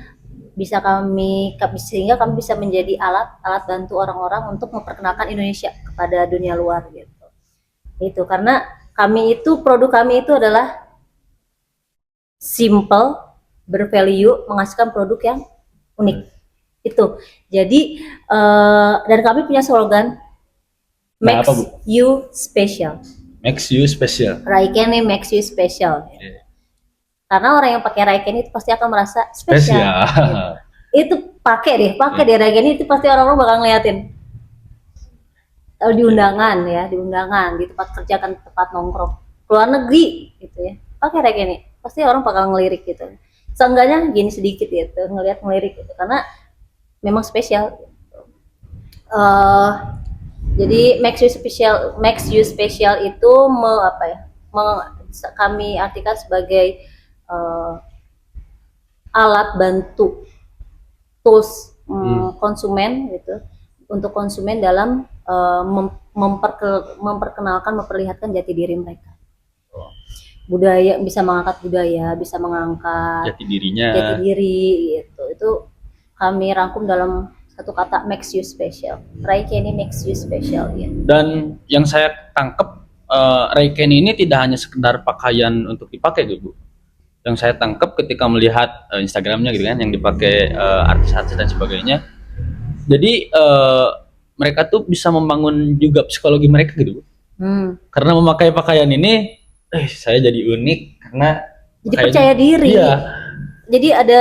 Speaker 2: sehingga kami bisa menjadi alat bantu orang-orang untuk memperkenalkan Indonesia kepada dunia luar gitu. Itu karena produk kami itu adalah simple, bervalue, menghasilkan produk yang unik. Itu. Jadi dan kami punya slogan Makes You Special.
Speaker 1: Makes You Special.
Speaker 2: Raikeni makes you special.
Speaker 1: Yeah.
Speaker 2: Karena orang yang pakai Raikeni itu pasti akan merasa spesial. Gitu. Itu pakai deh Raikeni, itu pasti orang-orang bakal ngeliatin. Di undangan ya, di tempat kerja kan, tempat nongkrong, keluar negeri gitu ya, pakai Raikeni, pasti orang bakal ngelirik gitu. Seenggaknya gini sedikit gitu, ngelirik gitu, karena memang spesial. Jadi makes you special itu kami artikan sebagai alat bantu, tools konsumen gitu, untuk konsumen dalam memperkenalkan, memperlihatkan jati diri mereka. Budaya, bisa mengangkat
Speaker 1: jati dirinya,
Speaker 2: jati diri gitu. Itu kami rangkum dalam satu kata, makes you special. Raikeni makes you special ya.
Speaker 1: Dan yang saya tangkap Raikeni ini tidak hanya sekedar pakaian untuk dipakai gitu, Bu. Yang saya tangkap ketika melihat Instagramnya gitu kan, yang dipakai artis-artis dan sebagainya. Jadi mereka tuh bisa membangun juga psikologi mereka gitu, Bu. Karena memakai pakaian ini, saya jadi unik karena
Speaker 2: jadi percaya diri. Iya. Jadi ada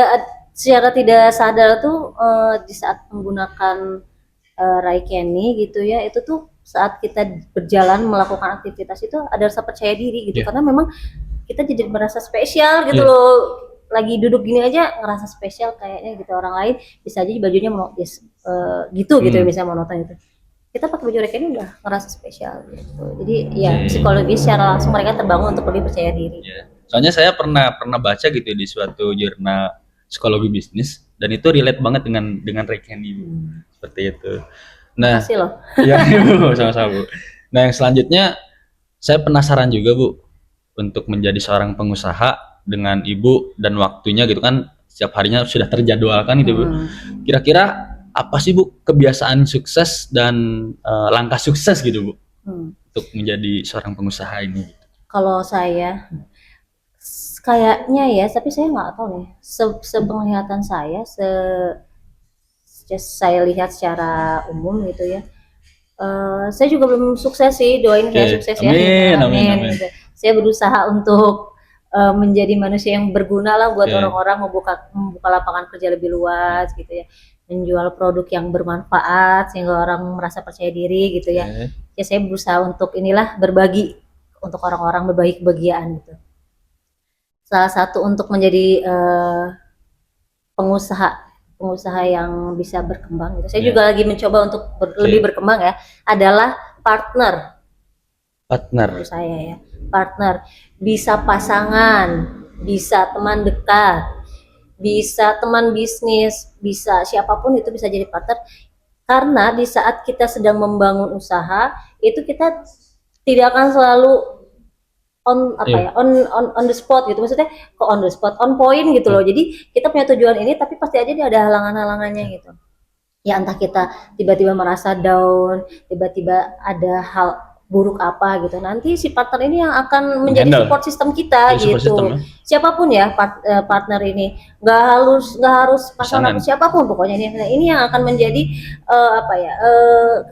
Speaker 2: secara tidak sadar tuh di saat menggunakan Raikeni gitu ya, itu tuh saat kita berjalan melakukan aktivitas itu ada rasa percaya diri gitu, karena memang kita jadi merasa spesial gitu loh. Lagi duduk gini aja ngerasa spesial kayaknya gitu. Orang lain bisa aja bajunya gitu misalnya monoton gitu. Kita pakai baju Raikeni udah ngerasa spesial gitu. Jadi ya psikologi secara langsung mereka terbangun untuk lebih percaya diri.
Speaker 1: Soalnya saya pernah baca gitu di suatu jurnal psikologi bisnis, dan itu relate banget dengan Raikeni, seperti itu. Nah,
Speaker 2: makasih loh.
Speaker 1: Ya, Bu, sama-sama, Bu. Nah, yang selanjutnya saya penasaran juga, Bu, untuk menjadi seorang pengusaha dengan Ibu dan waktunya gitu kan, setiap harinya sudah terjadwalkan gitu, Bu. Kira-kira apa sih, Bu, kebiasaan sukses dan langkah sukses gitu, Bu, untuk menjadi seorang pengusaha ini?
Speaker 2: Kalau saya kayaknya ya, tapi saya nggak tahu nih. Sepenglihatan saya, saya lihat secara umum gitu ya. Saya juga belum sukses sih, doain saya sukses ya. Amin. Gitu. Saya berusaha untuk menjadi manusia yang berguna lah buat orang-orang, membuka lapangan kerja lebih luas gitu ya, menjual produk yang bermanfaat sehingga orang merasa percaya diri gitu ya. Ya saya berusaha untuk berbagi untuk orang-orang, berbagi kebahagiaan gitu. Salah satu untuk menjadi pengusaha yang bisa berkembang gitu. Saya juga lagi mencoba untuk lebih berkembang ya, adalah partner. Menurut saya ya, partner. Bisa pasangan, bisa teman dekat, bisa teman bisnis, bisa siapapun itu bisa jadi partner. Karena di saat kita sedang membangun usaha, itu kita tidak akan selalu on the spot gitu, maksudnya kok on the spot, on point gitu loh. Jadi kita punya tujuan ini, tapi pasti aja dia ada halangan-halangannya gitu. Ya entah kita tiba-tiba merasa down, tiba-tiba ada hal buruk apa gitu. Nanti si partner ini yang akan menjadi support system kita gitu. Siapapun ya partner ini, nggak harus pasangan siapapun pokoknya ini yang akan menjadi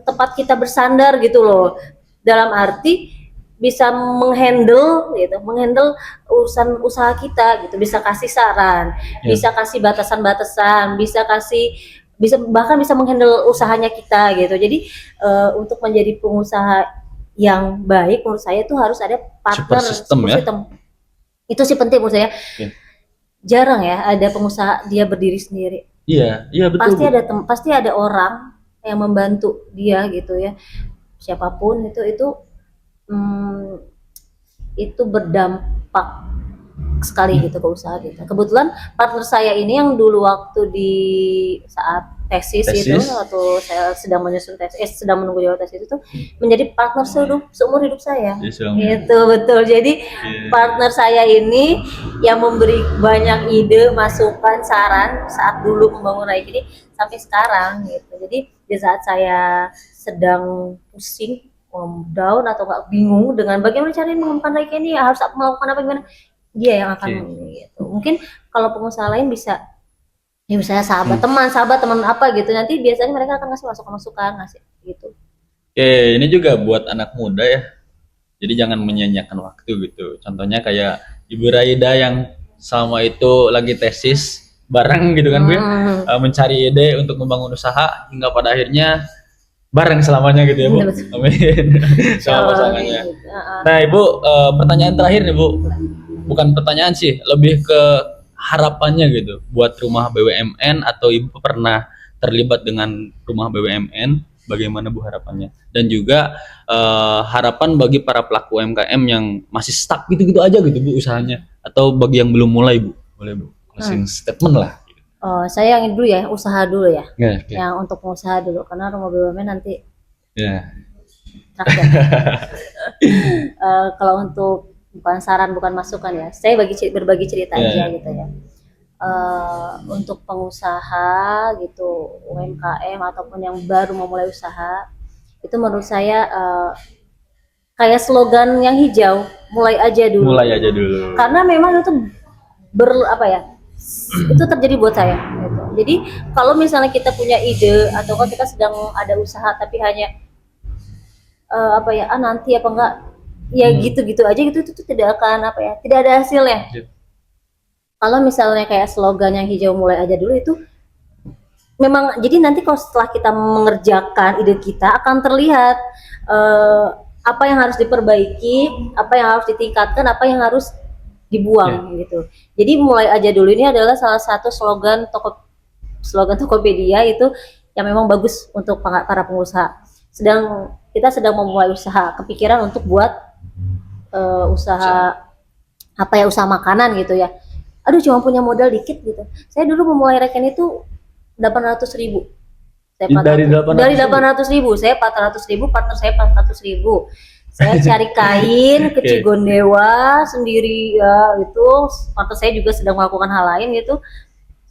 Speaker 2: tempat kita bersandar gitu loh. Dalam arti bisa menghandle urusan usaha kita gitu, bisa kasih saran, bisa kasih batasan-batasan, bahkan bisa menghandle usahanya kita gitu. Jadi untuk menjadi pengusaha yang baik menurut saya itu harus ada partner support system. Itu sih penting menurut saya. Jarang ya ada pengusaha dia berdiri sendiri. Iya betul. Pasti ada orang yang membantu dia gitu ya. Siapapun itu berdampak sekali gitu ke usaha kita. Kebetulan partner saya ini yang dulu waktu di saat tesis
Speaker 1: Tesis.
Speaker 2: itu, atau saya sedang menyusun tesis, sedang menunggu jawab tesis itu menjadi partner seumur hidup saya.
Speaker 1: Jadi suami.
Speaker 2: Itu betul. Jadi partner saya ini yang memberi banyak ide, masukan, saran saat dulu membangun Raik ini sampai sekarang gitu. Jadi di saat saya sedang pusing, down atau nggak bingung dengan bagaimana cara mengembangkan Raik ini, harus melakukan apa gimana, dia yang akan gitu. Mungkin kalau pengusaha lain bisa ya misalnya sahabat teman apa gitu, nanti biasanya mereka akan ngasih masukan ngasih gitu.
Speaker 1: Oke, ini juga buat anak muda ya. Jadi jangan menyia-nyiakan waktu gitu. Contohnya kayak Ibu Raida yang sama itu lagi tesis bareng gitu kan Bu, mencari ide untuk membangun usaha hingga pada akhirnya bareng selamanya gitu ya Bu. Amin. Sama pasangannya. Nah Ibu, pertanyaan terakhir nih Bu. Bukan pertanyaan sih, lebih ke harapannya gitu buat rumah BUMN, atau Ibu pernah terlibat dengan rumah BUMN, bagaimana Bu harapannya? Dan juga harapan bagi para pelaku UMKM yang masih stuck gitu-gitu aja gitu Bu usahanya, atau bagi yang belum mulai Bu, boleh Bu closing statement lah.
Speaker 2: Oh, saya yang dulu ya, usaha dulu ya.
Speaker 1: Yeah,
Speaker 2: yang untuk pengusaha dulu, karena rumah BUMN nanti kalau untuk bukan saran bukan masukan ya, saya berbagi cerita aja gitu ya. Untuk pengusaha gitu, UMKM ataupun yang baru memulai usaha, itu menurut saya kayak slogan yang hijau, mulai aja dulu. Karena memang itu itu terjadi buat saya gitu. Jadi kalau misalnya kita punya ide atau kalau kita sedang ada usaha tapi hanya nanti apa enggak ya gitu-gitu aja gitu, itu tidak akan tidak ada hasilnya. Kalau misalnya kayak slogan yang hijau mulai aja dulu, itu memang jadi nanti kalau setelah kita mengerjakan ide kita akan terlihat apa yang harus diperbaiki, apa yang harus ditingkatkan, apa yang harus dibuang gitu. Jadi mulai aja dulu ini adalah salah satu slogan Tokopedia itu yang memang bagus untuk para pengusaha. Kita sedang memulai usaha, kepikiran untuk buat usaha usaha makanan gitu ya. Aduh, cuma punya modal dikit gitu. Saya dulu memulai Reken itu 800.000. Dari 800.000, saya 400.000, partner saya 400.000. Saya cari kain ke Cigondewa sendiri ya, itu partner saya juga sedang melakukan hal lain gitu.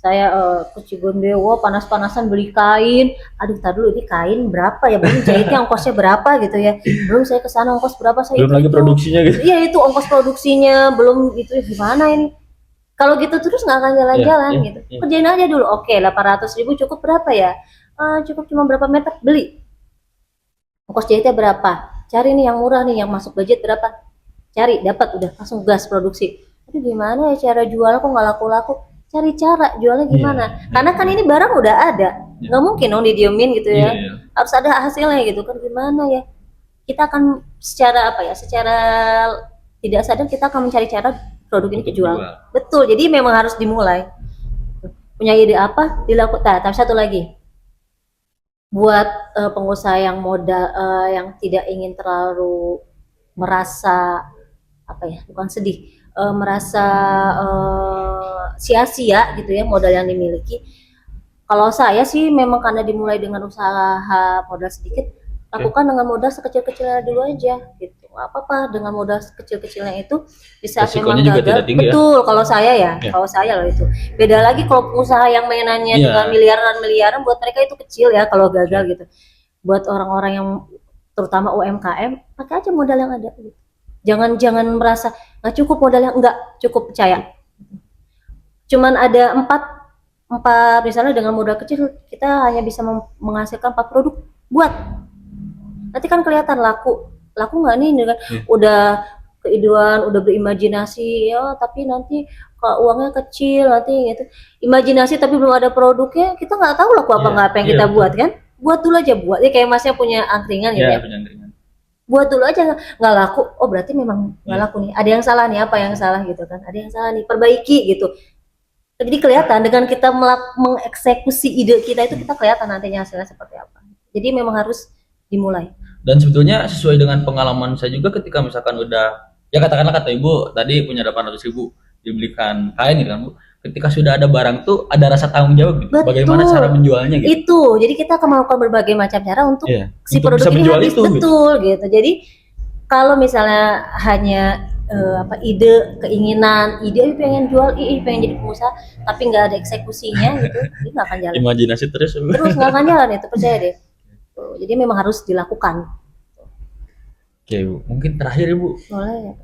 Speaker 2: Saya ke Cigondewa panas-panasan beli kain. Aduh, tar dulu ini kain berapa ya, belum jahitnya ongkosnya berapa gitu ya, belum saya ke sana ongkos berapa, saya
Speaker 1: belum lagi produksinya gitu.
Speaker 2: Iya, itu ongkos produksinya belum gitu, gimana ini. Kalau gitu terus nggak akan jalan-jalan gitu. Kerjain aja dulu. Oke, 800.000 cukup berapa ya? Cukup cuma berapa meter, beli. Ongkos jahitnya berapa? Cari nih yang murah nih, yang masuk budget berapa? Cari, dapat, udah langsung gas produksi. Tapi gimana ya cara jual kok nggak laku-laku? Cari cara jualnya gimana? Karena kan ini barang udah ada, nggak mungkin dong didiemin gitu ya. Harus ada hasilnya gitu kan, gimana ya? Kita akan secara secara tidak sadar kita akan mencari cara produk ini kejual. Betul, jadi memang harus dimulai. Punya ide apa, dilakukan. Tapi satu lagi, buat pengusaha yang modal yang tidak ingin terlalu merasa bukan sedih, merasa sia-sia gitu ya modal yang dimiliki. Kalau saya sih memang karena dimulai dengan usaha modal sedikit, lakukan dengan modal sekecil-kecilnya dulu aja gitu. Apa-apa dengan modal kecil-kecilnya itu bisa memang gagal. Betul, kalau saya kalau saya loh itu. Beda lagi kalau pengusaha yang mainannya dengan miliaran, buat mereka itu kecil ya kalau gagal gitu. Buat orang-orang yang terutama UMKM, pakai aja modal yang ada gitu. Jangan merasa nggak cukup modal yang enggak cukup, percaya. Cuman ada 4 misalnya dengan modal kecil kita hanya bisa menghasilkan 4 produk, buat. Nanti kan kelihatan laku nggak nih dengan udah keiduan, udah berimajinasi ya, tapi nanti kalau uangnya kecil nanti gitu. Imajinasi tapi belum ada produknya, kita nggak tahu laku apa yang kita buat kan. Buat dulu aja, buat ya kayak masnya punya angkringan gitu ya. Buat dulu aja, nggak laku, oh berarti memang nggak laku nih. Ada yang salah nih, apa yang salah gitu kan? Ada yang salah nih, perbaiki gitu. Jadi kelihatan dengan kita mengeksekusi ide kita itu, kita kelihatan nantinya hasilnya seperti apa. Jadi memang harus dimulai.
Speaker 1: Dan sebetulnya sesuai dengan pengalaman saya juga, ketika misalkan udah ya katakanlah kata Ibu tadi punya 800.000 dibelikan kain gitu kan Bu, ketika sudah ada barang tuh ada rasa tanggung jawab gitu.
Speaker 2: Betul.
Speaker 1: Bagaimana cara menjualnya gitu.
Speaker 2: Itu, jadi kita akan melakukan berbagai macam cara untuk
Speaker 1: Iya,
Speaker 2: si
Speaker 1: untuk
Speaker 2: produk
Speaker 1: bisa
Speaker 2: ini
Speaker 1: menjual
Speaker 2: habis,
Speaker 1: itu, gitu.
Speaker 2: betul gitu. Jadi kalau misalnya hanya ide, keinginan, ide pengen jual, pengen jadi pengusaha, tapi nggak ada eksekusinya gitu, ini nggak akan jalan.
Speaker 1: Imajinasi terus.
Speaker 2: Terus nggak akan jalan itu, percaya deh. Tuh, jadi memang harus dilakukan.
Speaker 1: Oke, Bu. Mungkin terakhir Bu,
Speaker 2: Boleh.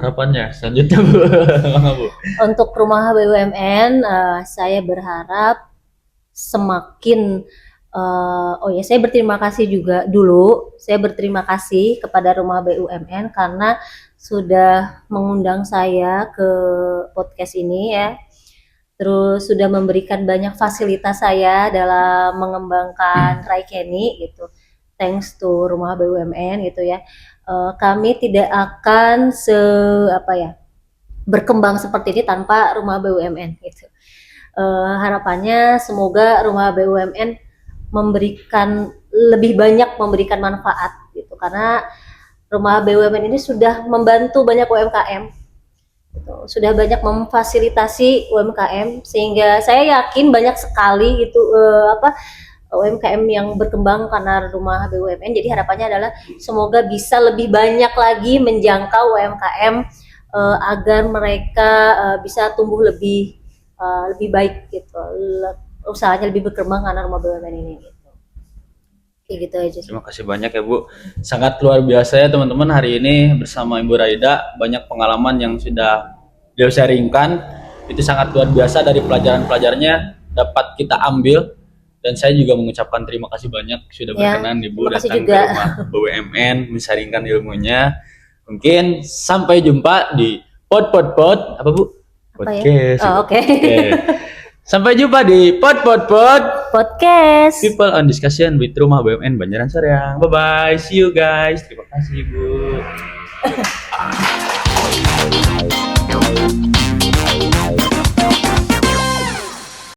Speaker 1: harapannya selanjutnya Bu. Mangga, Bu.
Speaker 2: Untuk rumah BUMN, saya berharap semakin saya berterima kasih juga dulu. Saya berterima kasih kepada rumah BUMN karena sudah mengundang saya ke podcast ini ya. Terus sudah memberikan banyak fasilitas saya dalam mengembangkan Raikeni gitu. Thanks to rumah BUMN gitu ya. Kami tidak akan berkembang seperti ini tanpa rumah BUMN gitu. Harapannya semoga rumah BUMN lebih banyak memberikan manfaat gitu, karena rumah BUMN ini sudah membantu banyak UMKM gitu, sudah banyak memfasilitasi UMKM, sehingga saya yakin banyak sekali gitu UMKM yang berkembang karena rumah BUMN. Jadi harapannya adalah semoga bisa lebih banyak lagi menjangkau UMKM agar mereka bisa tumbuh lebih baik gitu, usahanya lebih berkembang karena rumah BUMN ini gitu. Kayak gitu aja.
Speaker 1: Terima kasih banyak ya Bu. Sangat luar biasa ya teman-teman, hari ini bersama Ibu Raida, banyak pengalaman yang sudah beliau sharingkan. Itu sangat luar biasa, dari pelajaran-pelajarannya dapat kita ambil, dan saya juga mengucapkan terima kasih banyak sudah berkenan Ibu datang ke rumah BUMN men-sharingkan ilmunya. Mungkin sampai jumpa di apa Bu? Podcast.
Speaker 2: Oke.
Speaker 1: Sampai jumpa di
Speaker 2: podcast
Speaker 1: People on Discussion with Rumah BUMN Banjaran Soreang. Bye bye, see you guys. Terima kasih Bu.